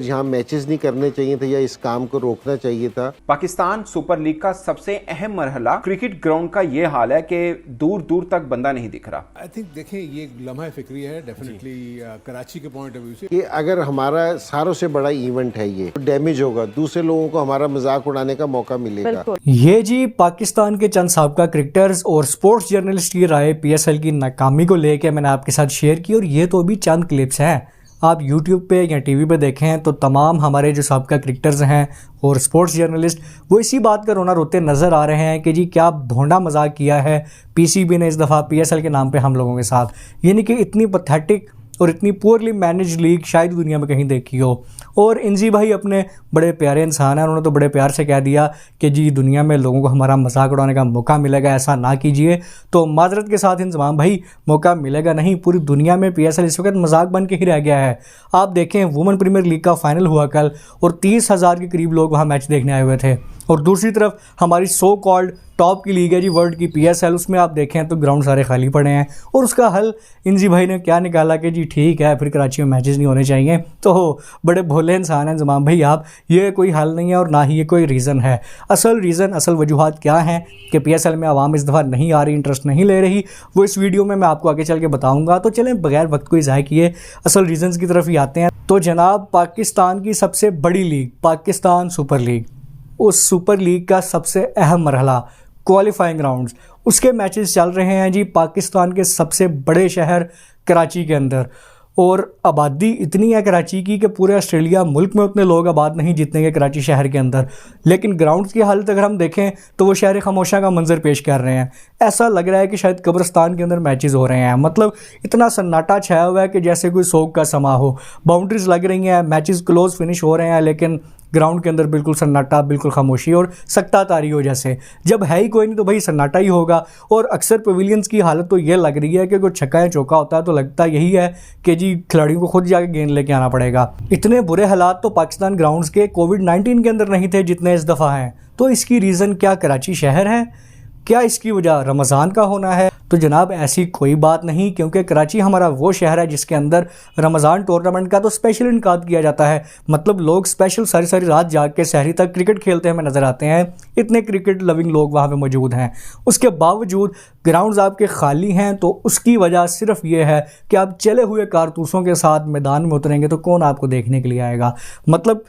यहाँ मैचेस नहीं करने चाहिए थे या इस काम को रोकना चाहिए था। पाकिस्तान सुपर लीग का सबसे अहम मरहला क्रिकेट ग्राउंड का ये हाल है कि दूर दूर तक बंदा नहीं दिख रहा। आई थिंक देखें ये लम्हा फिक्री है डेफिनेटली कराची के पॉइंट ऑफ व्यू से कि अगर हमारा सारों से बड़ा इवेंट है ये तो डैमेज होगा, दूसरे लोगों को हमारा मजाक उड़ाने का मौका मिलेगा। ये जी पाकिस्तान के चंद साबका क्रिकेटर्स और स्पोर्ट्स जर्नलिस्ट की राय पीएसएल की नाकामी को लेकर मैंने आपके साथ शेयर की, और ये तो अभी चंद क्लिप्स हैं। आप YouTube पे या टीवी पे देखें तो तमाम हमारे जो साबका क्रिकेटर्स हैं और स्पोर्ट्स जर्नलिस्ट वो इसी बात का रोना रोते नज़र आ रहे हैं कि जी क्या भोंडा मजाक किया है पीसीबी ने इस दफ़ा पीएसएल के नाम पे हम लोगों के साथ। यानी कि इतनी पैथेटिक और इतनी पुअरली मैनेज लीग शायद दुनिया में कहीं देखी हो। और इंजी भाई अपने बड़े प्यारे इंसान हैं, उन्होंने तो बड़े प्यार से कह दिया कि जी दुनिया में लोगों को हमारा मजाक उड़ाने का मौका मिलेगा, ऐसा ना कीजिए। तो माजरत के साथ इंजमाम भाई, मौका मिलेगा नहीं, पूरी दुनिया में पीएसएल इस वक्त मजाक बन के ही रह गया है। आप देखें वुमेन प्रीमियर लीग का फाइनल हुआ कल और 30,000 के करीब लोग वहाँ मैच देखने आए हुए थे। और दूसरी तरफ हमारी सो कॉल्ड टॉप की लीग है जी वर्ल्ड की पीएसएल, उसमें आप देखें तो ग्राउंड सारे खाली पड़े हैं। और उसका हल इंजी भाई ने क्या निकाला कि जी ठीक है फिर कराची में मैचेस नहीं होने चाहिए। तो बड़े भोले इंसान हैं जमाम भाई आप, ये कोई हल नहीं है और ना ही ये कोई रीज़न है। असल वजूहात क्या हैं कि पीएसएल में आवाम इस दफ़ा नहीं आ रही, इंटरेस्ट नहीं ले रही, वो इस वीडियो में मैं आपको आगे चल के बताऊँगा। तो चलें बगैर वक्त को ज़ाय किए असल रीज़न्स की तरफ ही आते हैं। तो जनाब पाकिस्तान की सबसे बड़ी लीग पाकिस्तान सुपर लीग, उस सुपर लीग का सबसे अहम मरहला क्वालिफाइंग राउंड्स, उसके मैचेस चल रहे हैं जी पाकिस्तान के सबसे बड़े शहर कराची के अंदर। और आबादी इतनी है कराची की कि पूरे ऑस्ट्रेलिया मुल्क में उतने लोग आबाद नहीं जितने के कराची शहर के अंदर। लेकिन ग्राउंड्स की हालत अगर हम देखें तो वो शहर खामोशा का मंजर पेश कर रहे हैं। ऐसा लग रहा है कि शायद कब्रिस्तान के अंदर मैचेस हो रहे हैं। मतलब इतना सन्नाटा छाया हुआ है कि जैसे कोई सोग का समा हो। बाउंड्रीज लग रही हैं, मैचेस क्लोज फिनिश हो रहे हैं, लेकिन ग्राउंड के अंदर बिल्कुल सन्नाटा, बिल्कुल खामोशी और सख्ता तारी हो। जैसे जब है ही कोई नहीं तो भाई सन्नाटा ही होगा। और अक्सर पवेलियंस की हालत तो ये लग रही है कि कोई छक्का या चौका होता है तो लगता यही है कि जी खिलाड़ियों को खुद जाके गेंद लेके आना पड़ेगा। इतने बुरे हालात तो पाकिस्तान ग्राउंड्स के कोविड-19 के अंदर नहीं थे जितने इस दफ़ा हैं। तो इसकी रीज़न क्या कराची शहर है? क्या इसकी वजह रमज़ान का होना है? तो जनाब ऐसी कोई बात नहीं, क्योंकि कराची हमारा वो शहर है जिसके अंदर रमज़ान टूर्नामेंट का तो स्पेशल इनकाद किया जाता है। मतलब लोग स्पेशल सारी सारी रात जाग के सहरी तक क्रिकेट खेलते हमें नज़र आते हैं। इतने क्रिकेट लविंग लोग वहाँ पे मौजूद हैं। उसके बावजूद ग्राउंड्स आपके खाली हैं। तो उसकी वजह सिर्फ ये है कि आप चले हुए कारतूसों के साथ मैदान में उतरेंगे तो कौन आपको देखने के लिए आएगा। मतलब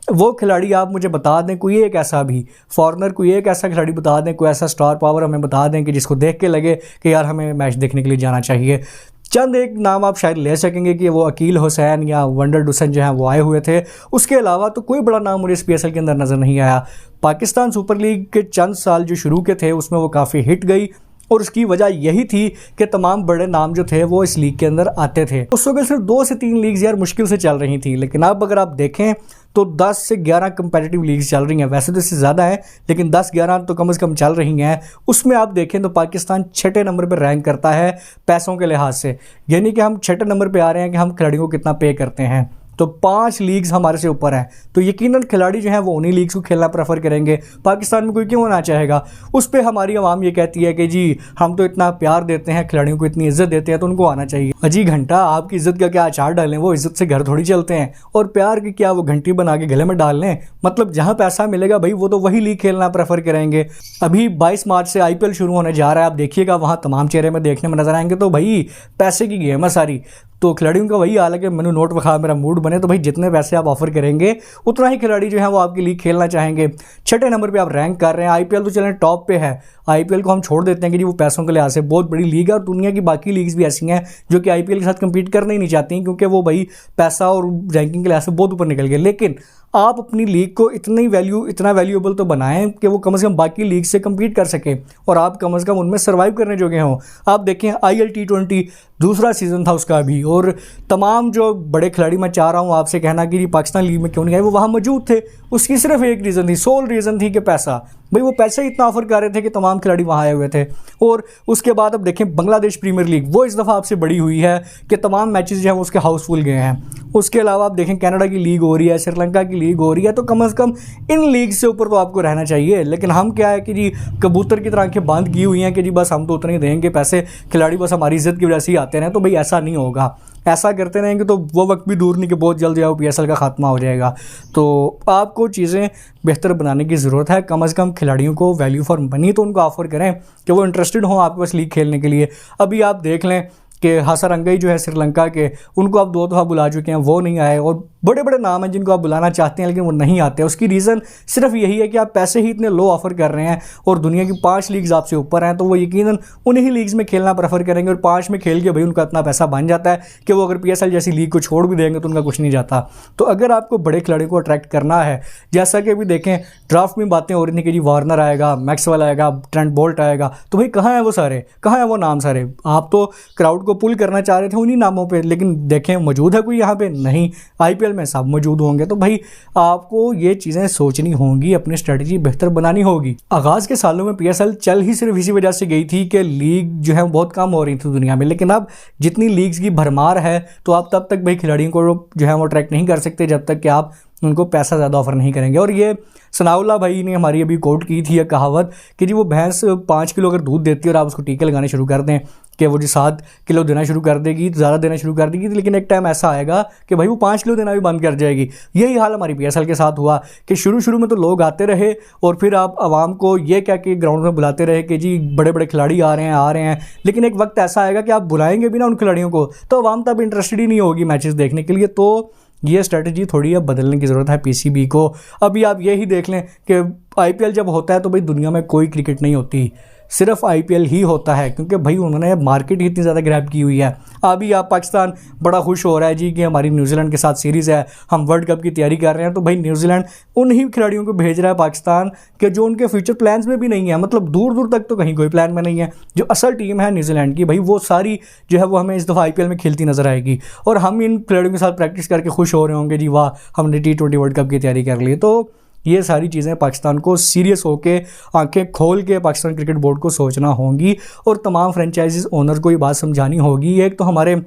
वो खिलाड़ी आप मुझे बता दें, कोई एक ऐसा भी फॉरनर, कोई एक ऐसा खिलाड़ी बता दें, कोई ऐसा स्टार पावर हमें बता दें कि जिसको देख के लगे कि यार हमें मैच देखने के लिए जाना चाहिए। चंद एक नाम आप शायद ले सकेंगे कि वो अकील हुसैन या वंडर डुसन जो हैं वो आए हुए थे। उसके अलावा तो कोई बड़ा नाम मुझे इस पीएसएल के अंदर नज़र नहीं आया। पाकिस्तान सुपर लीग के चंद साल जो शुरू के थे उसमें वो काफ़ी हिट गई और उसकी वजह यही थी कि तमाम बड़े नाम जो थे वो इस लीग के अंदर आते थे। उस वक्त सिर्फ 2 से 3 लीग्स यार मुश्किल से चल रही थी, लेकिन अब अगर आप देखें तो 10 से 11 कंपेटिटिव लीग्स चल रही हैं। वैसे तो इससे ज़्यादा है लेकिन 10-11 तो कम से कम चल रही हैं। उसमें आप देखें तो पाकिस्तान 6ठे नंबर पर रैंक करता है पैसों के लिहाज से। यानी कि हम 6ठे नंबर पर आ रहे हैं कि हम खिलाड़ियों को कितना पे करते हैं। तो 5 लीग्स हमारे से ऊपर हैं। तो यकीनन खिलाड़ी जो हैं वो उन्हीं लीग्स को खेलना प्रेफर करेंगे। पाकिस्तान में कोई क्यों ना चाहेगा। उस पर हमारी आवाम ये कहती है कि जी हम तो इतना प्यार देते हैं, खिलाड़ियों को इतनी इज्जत देते हैं तो उनको आना चाहिए। अजी घंटा आपकी इज्जत का क्या अचार डालें, वो इज्जत से घर थोड़ी चलते हैं। और प्यार की क्या वो घंटी बना के गले में डाल लें। मतलब जहाँ पैसा मिलेगा भाई वो तो वही लीग खेलना प्रेफर करेंगे। अभी 22 मार्च से IPL शुरू होने जा रहा है। आप देखिएगा वहाँ तमाम चेहरे में देखने में नजर आएंगे। तो भाई पैसे की गेम है सारी। तो खिलाड़ियों का वही हाल है कि मैंने नोट विखा मेरा मूड बने। तो भाई जितने पैसे आप ऑफर करेंगे उतना ही खिलाड़ी जो है वो आपकी लीग खेलना चाहेंगे। 6ठे नंबर पे आप रैंक कर रहे हैं। IPL तो चलें टॉप पे है। IPL को हम छोड़ देते हैं कि जी वो पैसों के लिहाज से बहुत बड़ी लीग है और दुनिया की बाकी लीग्स भी ऐसी हैं जो कि IPL के साथ कम्पीट करना ही नहीं चाहती क्योंकि वो भाई पैसा और रैंकिंग के लिहाज से बहुत ऊपर निकल गए। लेकिन आप अपनी लीग को इतना वैल्यूएबल तो बनाएं कि वो कम से कम बाकी लीग से कम्पीट कर सके और आप कम से कम उनमें सर्वाइव करने जोगे हों। आप देखें IL T20 दूसरा सीज़न था उसका भी, और तमाम जो बड़े खिलाड़ी मैं चाह रहा हूँ आपसे कहना कि पाकिस्तान लीग में क्यों नहीं आए, वो वहाँ मौजूद थे। उसकी सिर्फ एक रीज़न थी, सोल रीज़न थी कि पैसा। भाई वो पैसे ही इतना ऑफर कर रहे थे कि तमाम खिलाड़ी वहाँ आए हुए थे। और उसके बाद अब देखें बांग्लादेश प्रीमियर लीग, वो इस दफ़ा आपसे बड़ी हुई है कि तमाम मैचेस जो हैं उसके हाउसफुल गए हैं। उसके अलावा आप देखें कनाडा की लीग हो रही है, श्रीलंका की लीग हो रही है। तो कम से कम इन लीग से ऊपर तो आपको रहना चाहिए। लेकिन हम क्या है कि जी कबूतर की तरह आंखें बंद की हुई हैं कि जी बस हम तो उतने ही देंगे पैसे, खिलाड़ी बस हमारी इज्जत की वजह से ही आते हैं। तो भाई ऐसा नहीं होगा। ऐसा करते रहेंगे तो वो वक्त भी दूर नहीं कि बहुत जल्द जो है वो PSL का खात्मा हो जाएगा। तो आपको चीज़ें बेहतर बनाने की ज़रूरत है। कम से कम खिलाड़ियों को वैल्यू फॉर मनी तो उनको ऑफ़र करें कि वो इंटरेस्टेड हों आपके पास लीग खेलने के लिए। अभी आप देख लें कि हसरंगई जो है श्रीलंका के, उनको आप 2 दफ़ा बुला चुके हैं, वो नहीं आए। और बड़े बड़े नाम हैं जिनको आप बुलाना चाहते हैं लेकिन वो नहीं आते। उसकी रीज़न सिर्फ यही है कि आप पैसे ही इतने लो ऑफ़र कर रहे हैं और दुनिया की 5 लीग्स आपसे ऊपर हैं, तो वो यकीनन उन्हीं लीग्स में खेलना प्रेफर करेंगे। और 5 में खेल के भाई उनका इतना पैसा बन जाता है कि वो अगर PSL जैसी लीग को छोड़ भी देंगे तो उनका कुछ नहीं जाता। तो अगर आपको बड़े खिलाड़ियों को अट्रैक्ट करना है, जैसा कि अभी देखें ड्राफ्ट में बातें हो रही थी कि जी वार्नर आएगा, मैक्सवेल आएगा, ट्रेंट बोल्ट आएगा, तो भाई कहाँ हैं वो सारे, कहाँ हैं वो नाम सारे? आप तो क्राउड को पुल करना चाह रहे थे उन्हीं नामों पे, लेकिन देखें मौजूद है कोई यहाँ पे? नहीं। IPL में सब मौजूद होंगे। तो भाई आपको ये चीज़ें सोचनी होंगी, अपनी स्ट्रेटजी बेहतर बनानी होगी। आगाज़ के सालों में PSL चल ही सिर्फ इसी वजह से गई थी कि लीग जो है बहुत कम हो रही थी दुनिया में, लेकिन अब जितनी लीग्स की भरमार है तो आप तब तक भाई खिलाड़ियों को जो है वो अट्रैक्ट नहीं कर सकते जब तक कि आप उनको पैसा ज़्यादा ऑफर नहीं करेंगे। और ये सनाउल्लाह भाई ने हमारी अभी कोट की थी यह कहावत कि जी वो भैंस 5 किलो अगर दूध देती है और आप उसको टीके लगाने शुरू कर दें कि वो जी 7 किलो देना शुरू कर देगी, ज़्यादा देना शुरू कर देगी, लेकिन एक टाइम ऐसा आएगा कि भाई वो 5 किलो देना भी बंद कर जाएगी। यही हाल हमारी PSL के साथ हुआ कि शुरू में तो लोग आते रहे और फिर आप आवाम को ये क्या कि ग्राउंड में बुलाते रहे कि जी बड़े बड़े खिलाड़ी आ रहे हैं, लेकिन एक वक्त ऐसा आएगा कि आप बुलाएंगे भी ना उन खिलाड़ियों को तो आवाम तब इंटरेस्टेड ही नहीं होगी मैचेस देखने के लिए। तो ये स्ट्रेटजी थोड़ी अब बदलने की ज़रूरत है PCB को। अभी आप यही देख लें कि IPL जब होता है तो भाई दुनिया में कोई क्रिकेट नहीं होती, सिर्फ IPL ही होता है, क्योंकि भाई उन्होंने मार्केट ही इतनी ज़्यादा ग्रैब की हुई है। अभी आप पाकिस्तान बड़ा खुश हो रहा है जी कि हमारी न्यूजीलैंड के साथ सीरीज़ है, हम वर्ल्ड कप की तैयारी कर रहे हैं, तो भाई न्यूजीलैंड उन्हीं खिलाड़ियों को भेज रहा है पाकिस्तान के जो उनके फ्यूचर प्लान्स में भी नहीं है, मतलब दूर दूर तक तो कहीं कोई प्लान में नहीं है। जो असल टीम है न्यूजीलैंड की भाई वो सारी जो है वो हमें इस दफ़ा IPL में खेलती नज़र आएगी और हम इन खिलाड़ियों के साथ प्रैक्टिस करके खुश हो रहे होंगे जी वाह हमने T20 वर्ल्ड कप की तैयारी कर ली। तो ये सारी चीज़ें पाकिस्तान को सीरियस होके आंखें खोल के पाकिस्तान क्रिकेट बोर्ड को सोचना होंगी और तमाम फ्रेंचाइजीज ओनर को ये बात समझानी होगी। एक तो हमारे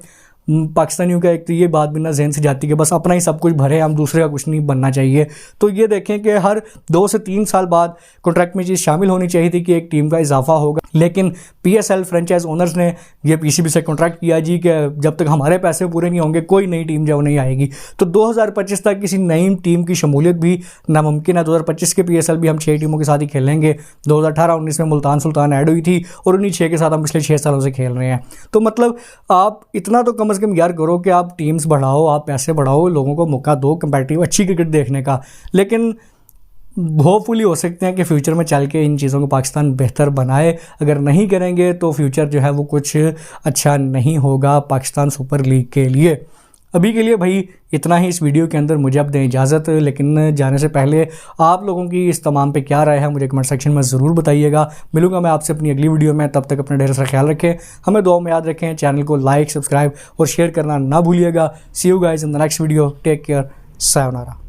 पाकिस्तानियों का एक तो ये बात भी ना जहन से जाती है कि बस अपना ही सब कुछ भरे, हम दूसरे का कुछ नहीं बनना चाहिए। तो ये देखें कि हर 2 से 3 साल बाद कॉन्ट्रैक्ट में चीज़ शामिल होनी चाहिए थी कि एक टीम का इजाफा होगा, लेकिन PSL फ्रेंचाइज ओनर्स ने ये PCB से कॉन्ट्रैक्ट किया जी कि जब तक हमारे पैसे पूरे नहीं होंगे कोई नई टीम जो नहीं आएगी। तो 2025 तक किसी नई टीम की शमूलियत भी नामुमकिन है। 2025 के PSL भी हम 6 टीमों के साथ ही खेलेंगे। 2018-19 में मुल्तान सुल्तान ऐड हुई थी और उन्हीं 6 के साथ हम पिछले 6 सालों से खेल रहे हैं। तो मतलब आप इतना तो कम से कम यार करो कि आप टीम्स बढ़ाओ, आप पैसे बढ़ाओ, लोगों को मौका दो कंपेटिटिव अच्छी क्रिकेट देखने का। लेकिन होपफुली हो सकते हैं कि फ्यूचर में चल के इन चीज़ों को पाकिस्तान बेहतर बनाए। अगर नहीं करेंगे तो फ्यूचर जो है वो कुछ अच्छा नहीं होगा पाकिस्तान सुपर लीग के लिए। अभी के लिए भाई इतना ही इस वीडियो के अंदर, मुझे अब दें इजाज़त। लेकिन जाने से पहले आप लोगों की इस तमाम पे क्या राय है मुझे कमेंट सेक्शन में ज़रूर बताइएगा। मिलूंगा मैं आपसे अपनी अगली वीडियो में, तब तक अपना ढेर सारा ख्याल रखें, हमें दुआ में याद रखें, चैनल को लाइक सब्सक्राइब और शेयर करना ना भूलिएगा। See you guys in the next video, take care, sayonara.